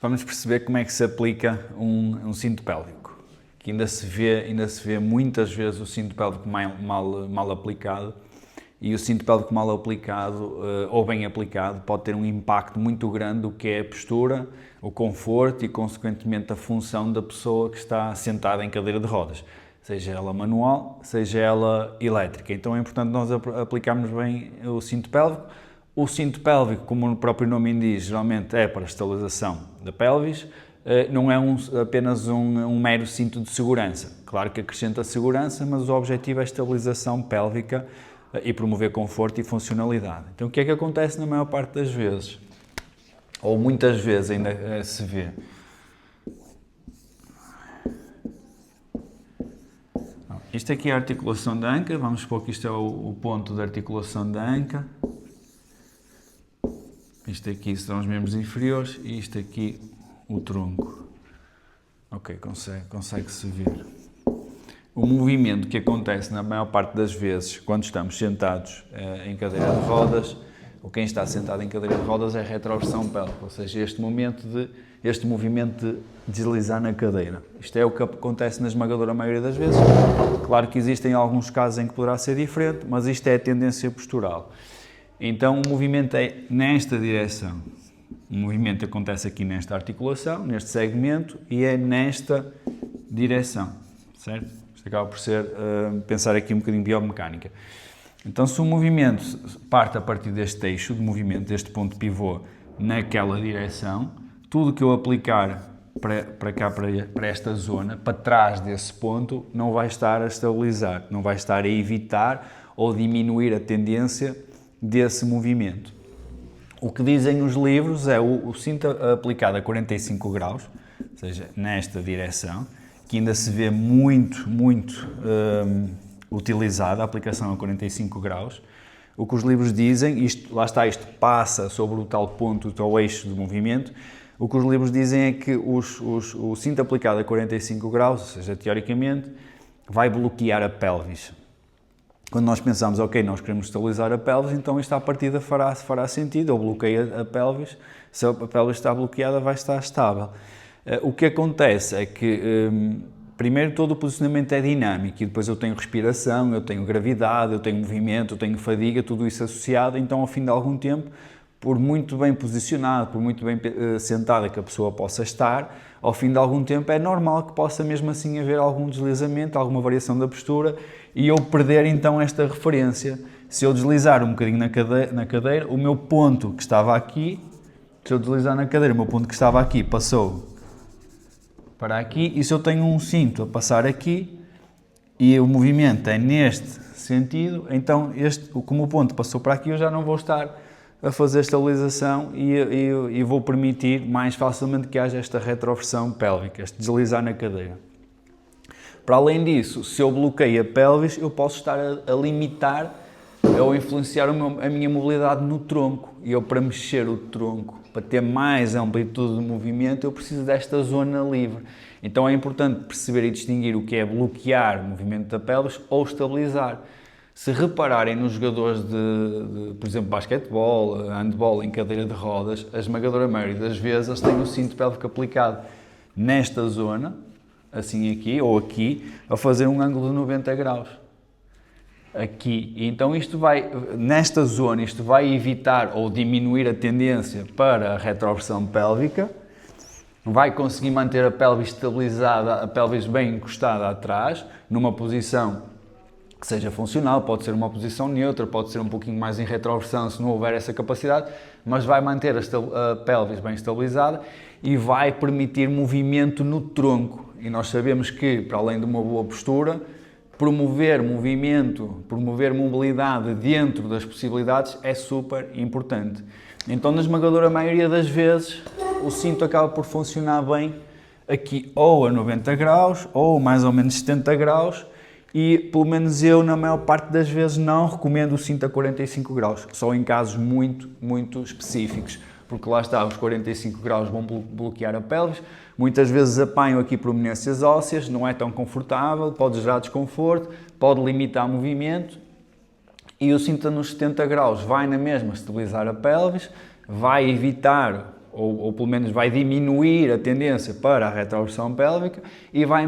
vamos perceber como é que se aplica um cinto pélvico, que ainda se vê muitas vezes o cinto pélvico mal aplicado, e o cinto pélvico mal aplicado ou bem aplicado pode ter um impacto muito grande do que é a postura, o conforto e, consequentemente, a função da pessoa que está sentada em cadeira de rodas, seja ela manual, seja ela elétrica. Então é importante nós aplicarmos bem o cinto pélvico. O cinto pélvico, como o próprio nome indica, geralmente é para a estabilização da pelvis, não é apenas um mero cinto de segurança. Claro que acrescenta segurança, mas o objetivo é a estabilização pélvica e promover conforto e funcionalidade. Então o que é que acontece na maior parte das vezes? Ou muitas vezes ainda se vê. Isto aqui é a articulação da anca, vamos supor que isto é o ponto de articulação da anca. Isto aqui serão os membros inferiores e isto aqui o tronco. Ok, consegue-se ver. O movimento que acontece na maior parte das vezes quando estamos sentados em cadeira de rodas, ou quem está sentado em cadeira de rodas, é a retroversão pélvica, ou seja, este movimento de deslizar na cadeira. Isto é o que acontece na esmagadora maioria das vezes. Claro que existem alguns casos em que poderá ser diferente, mas isto é a tendência postural. Então o movimento é nesta direção. O movimento acontece aqui nesta articulação, neste segmento, e é nesta direção, certo? Isto acaba por ser, pensar aqui um bocadinho biomecânica. Então, se o movimento parte a partir deste eixo de movimento, deste ponto pivô, naquela direção, tudo que eu aplicar para cá, para esta zona, para trás desse ponto, não vai estar a estabilizar, não vai estar a evitar ou diminuir a tendência desse movimento. O que dizem os livros é o cinto aplicado a 45 graus, ou seja, nesta direção, que ainda se vê muito utilizada, a aplicação a 45 graus. O que os livros dizem, isto passa sobre o tal ponto, o tal eixo de movimento. O que os livros dizem é que o cinto aplicado a 45 graus, ou seja, teoricamente, vai bloquear a pelvis. Quando nós pensamos, ok, nós queremos estabilizar a pelvis, então isto à partida fará sentido, ou bloqueia a pelvis. Se a pelvis está bloqueada, vai estar estável. O que acontece é que, primeiro, todo o posicionamento é dinâmico e depois eu tenho respiração, eu tenho gravidade, eu tenho movimento, eu tenho fadiga, tudo isso associado. Então, ao fim de algum tempo, por muito bem posicionado, por muito bem sentada que a pessoa possa estar, ao fim de algum tempo é normal que possa mesmo assim haver algum deslizamento, alguma variação da postura e eu perder então esta referência. Se eu deslizar um bocadinho na cadeira, o meu ponto que estava aqui, se eu deslizar na cadeira, o meu ponto que estava aqui passou para aqui, e se eu tenho um cinto a passar aqui e o movimento é neste sentido, então como o ponto passou para aqui, eu já não vou estar a fazer estabilização e vou permitir mais facilmente que haja esta retroversão pélvica, este deslizar na cadeira. Para além disso, se eu bloqueio a pelvis, eu posso estar a limitar ou influenciar a minha mobilidade no tronco. E eu, para mexer o tronco, para ter mais amplitude de movimento, eu preciso desta zona livre. Então é importante perceber e distinguir o que é bloquear o movimento da pelvis ou estabilizar. Se repararem nos jogadores de por exemplo, basquetebol, handball em cadeira de rodas, a esmagadora maioria das vezes eles têm o cinto pélvico aplicado nesta zona, assim aqui ou aqui, a fazer um ângulo de 90 graus. Aqui. Então nesta zona, isto vai evitar ou diminuir a tendência para a retroversão pélvica, vai conseguir manter a pelvis estabilizada, a pelvis bem encostada atrás, numa posição que seja funcional, pode ser uma posição neutra, pode ser um pouquinho mais em retroversão se não houver essa capacidade, mas vai manter a pelvis bem estabilizada e vai permitir movimento no tronco. E nós sabemos que, para além de uma boa postura, promover movimento, promover mobilidade dentro das possibilidades é super importante. Então, na esmagadora maioria das vezes, o cinto acaba por funcionar bem aqui ou a 90 graus ou mais ou menos 70 graus, e pelo menos eu, na maior parte das vezes, não recomendo o cinto a 45 graus, só em casos muito específicos, porque lá está, os 45 graus vão bloquear a pelvis, muitas vezes apanham aqui prominências ósseas, não é tão confortável, pode gerar desconforto, pode limitar o movimento, e o cinto nos 70 graus vai na mesma estabilizar a pelvis, vai evitar ou pelo menos vai diminuir a tendência para a retroversão pélvica e vai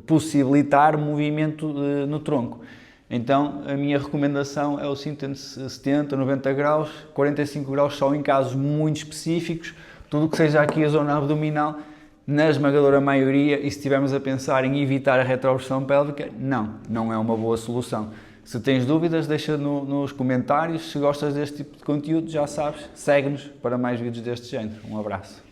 possibilitar movimento no tronco. Então, a minha recomendação é o cinto entre 70, 90 graus, 45 graus só em casos muito específicos, tudo o que seja aqui a zona abdominal, na esmagadora maioria, e se estivermos a pensar em evitar a retroversão pélvica, não é uma boa solução. Se tens dúvidas, deixa nos comentários. Se gostas deste tipo de conteúdo, já sabes, segue-nos para mais vídeos deste género. Um abraço.